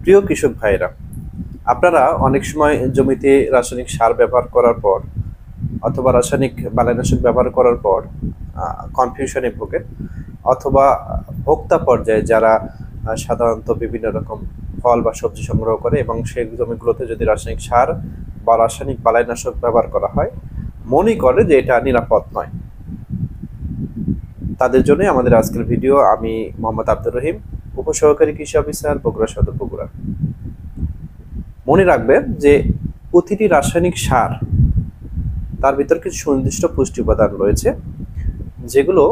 প্রিয় কৃষক ভাইরা, আপনারা অনেক সময় জমিতে রাসায়নিক সার ব্যবহার করার পর অথবা রাসায়নিক বালাইনাশক ব্যবহার করার পর কনফিউশনে ভোগেন, অথবা ভোক্তা পর্যায়ে যারা সাধারণত বিভিন্ন রকম ফল বা সবজি সংগ্রহ করে এবং সেই জমিগুলোতে যদি রাসায়নিক সার বা রাসায়নিক বালাইনাশক ব্যবহার করা হয়, মনে করে যে এটা নিরাপদ নয়। তাদের জন্য আমাদের আজকের ভিডিও। আমি মোহাম্মদ আব্দুর রহিম, উপসহকারী কৃষি অফিসার, বগুড়া সদর, বগুড়া। মনে রাখবেন যে প্রতিটি রাসায়নিক সার তার ভিতর কিছু সুনির্দিষ্ট পুষ্টি উপাদান রয়েছে যেগুলো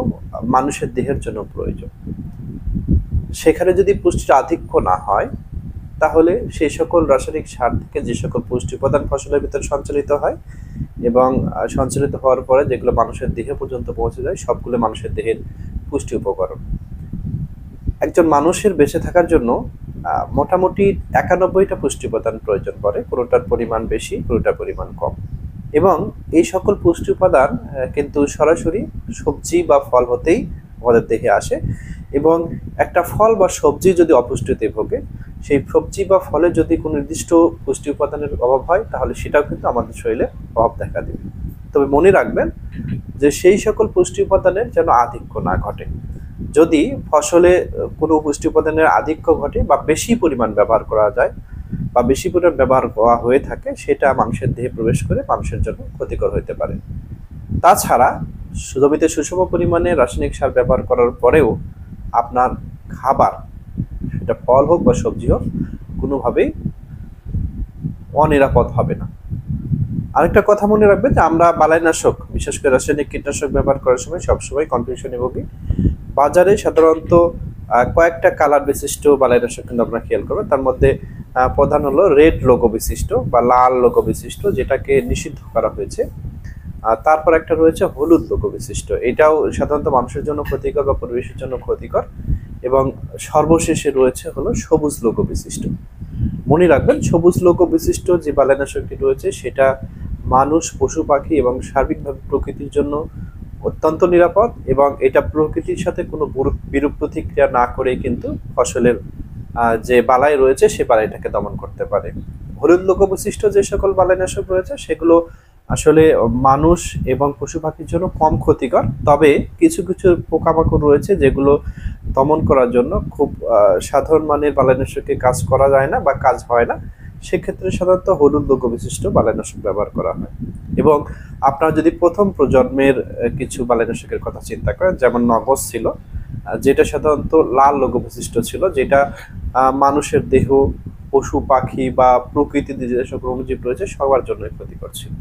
মানুষের দেহের জন্য প্রয়োজন। সেখানে যদি পুষ্টির আধিক্য না হয়, তাহলে সেই সকল রাসায়নিক সার থেকে যে সকল পুষ্টি উপাদান ফসলের ভিতরে সঞ্চালিত হয় এবং সঞ্চালিত হওয়ার পরে যেগুলো মানুষের দেহে পর্যন্ত পৌঁছে যায়, সবগুলো মানুষের দেহের পুষ্টি উপকরণ। একজন মানুষের বেঁচে থাকার জন্য মোটামুটি 91টা পুষ্টি উপাদান প্রয়োজন পড়ে, কোনোটার পরিমাণ বেশি, কোনোটার পরিমাণ কম। এবং এই সকল পুষ্টি উপাদান কিন্তু সরাসরি সবজি বা ফল হতেই আমাদের দেহে আসে। এবং একটা ফল বা সবজি যদি অপুষ্টিতে ভোগে, সেই সবজি বা ফলে যদি কোনো নির্দিষ্ট পুষ্টি উপাদানের অভাব হয়, তাহলে সেটাও কিন্তু আমাদের শরীরে অভাব দেখা দেবে। তবে মনে রাখবেন যে সেই সকল পুষ্টি উপাদানের যেন আধিক্য না ঘটে। যদি ফসলে কোনো পুষ্টি উপাদানের আধিক্য ঘটে বা বেশি পরিমাণ ব্যবহার করা যায় বা বেশি পরিমাণ ব্যবহার করা হয়ে থাকে, সেটা মানুষের দেহে প্রবেশ করে মানুষের জন্য ক্ষতিকর হতে পারে। তাছাড়া জমিতে সুষম পরিমাণে রাসায়নিক সার ব্যবহার করার পরেও আপনার খাবার, সেটা ফল হোক বা সবজি হোক, কোনোভাবেই অনিরাপদ হবে না। আরেকটা কথা মনে রাখবেন যে আমরা বালাইনাশক, বিশেষ করে রাসায়নিক কীটনাশক ব্যবহার করার সময় সবসময় কনফিউশনে ভুগি। বাজারে সাধারণত কয়েকটা কালার বিশিষ্ট বালাইনাশক কিন্তু আপনারা খেয়াল করবেন। তার মধ্যে প্রধান হলো রেড লোগো বিশিষ্ট বা লাল লোগো বিশিষ্ট, যেটাকে নিষিদ্ধ করা হয়েছে। তারপর একটা রয়েছে হলুদ লোগো বিশিষ্ট, এটাও সাধারণত মানুষের জন্য ক্ষতিকর বা পরিবেশের জন্য ক্ষতিকর। এবং সর্বশেষে রয়েছে হলো সবুজ লোগো বিশিষ্ট। মনে রাখবেন, সবুজ লোগো বিশিষ্ট যে বালাইনাশকটি রয়েছে সেটা মানুষ, পশু পাখি এবং সার্বিকভাবে প্রকৃতির জন্য অত্যন্ত নিরাপদ, এবং এটা প্রকৃতির সাথে কোনো বিরূপ প্রতিক্রিয়া না করে কিন্তু ফসলের যে বালাই রয়েছে সে বালাইটাকে দমন করতে পারে। হলুদ লোগো বিশিষ্ট যে সকল বালাইনাশক রয়েছে সেগুলো আসলে মানুষ এবং পশু পাখির জন্য কম ক্ষতিকর, তবে কিছু কিছু পোকামাকড় রয়েছে যেগুলো দমন করার জন্য খুব সাধারণ মানের বালাইনাশকে কাজ করা যায় না বা কাজ হয় না। সেক্ষেত্রে সাধারণত হলুদ লোগো বিশিষ্ট বালাইনাশক ব্যবহার করা হয়। এবং আপনারা যদি প্রথম প্রজন্মের কিছু বালাইনাশকের কথা চিন্তা করেন, যেমন নগজ ছিল, যেটা সাধারণত লাল লোগো বিশিষ্ট ছিল, যেটা মানুষের দেহ, পশু পাখি বা প্রকৃতিতে যে সকল অণুজীব রয়েছে সবার জন্য ক্ষতিকর ছিল।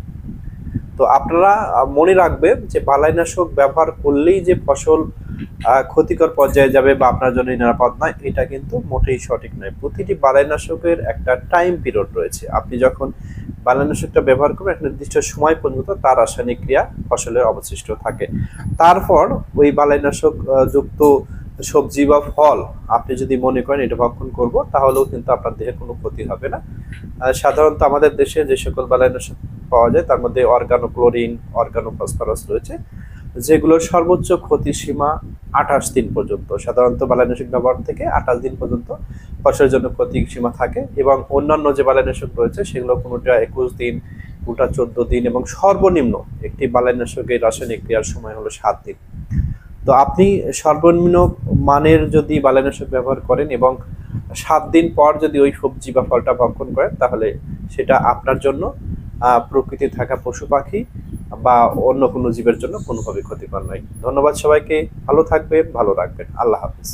তো আপনারা মনে রাখবেন যে বালাইনাশক ব্যবহার করলেই যে ফসল ক্ষতিকর পর্যায়ে যাবে বা আপনার জন্য নিরাপদ নয়, এটা কিন্তু মোটেই সঠিক নয়। প্রতিটি বালাইনাশকের একটা টাইম পিরিয়ড রয়েছে। আপনি যখন বালাইনাশকটা ব্যবহার করবেন, একটা নির্দিষ্ট সময় পর্যন্ত তার রাসায়নিক ক্রিয়া ফসলের অবশিষ্ট থাকে। তারপর ওই বালাইনাশক যুক্ত সবজি বা ফল আপনি যদি মনে করেন এটা ভক্ষণ করব, তাহলেও কিন্তু আপনার দেহের কোনো ক্ষতি হবে না। সাধারণত আমাদের দেশে যে সকল বালাইনাশক পাওয়া যায় তার মধ্যে অর্গানোক্লোরিন, অর্গানোফসফরাস রয়েছে, যেগুলোর সর্বোচ্চ ক্ষতির সীমা 28 দিন পর্যন্ত। সাধারণত বালাইনাশক ব্যবহার থেকে 28 দিন পর্যন্ত ফসলের জন্য ক্ষতির সীমা থাকে। এবং অন্যান্য যে বালাইনাশক রয়েছে সেগুলো কোনোটা 21 দিন, কোনোটা 14 দিন, এবং সর্বনিম্ন একটি বালাইনাশকের রাসায়নিক ক্রিয়ার সময় হলো 7 দিন। তো আপনি সর্বনিম্ন মানের যদি বালাইনাশক ব্যবহার করেন এবং 7 দিন পর যদি ওই সবজি বা ফলটা ভক্ষণ করেন, তাহলে সেটা আপনার জন্য, প্রকৃতি থাকা পশু পাখি বা অন্য কোনো জীবের জন্য কোনোভাবে ক্ষতিকর নয়। ধন্যবাদ সবাইকে। ভালো থাকবেন, ভালো রাখবেন। আল্লাহ হাফিজ।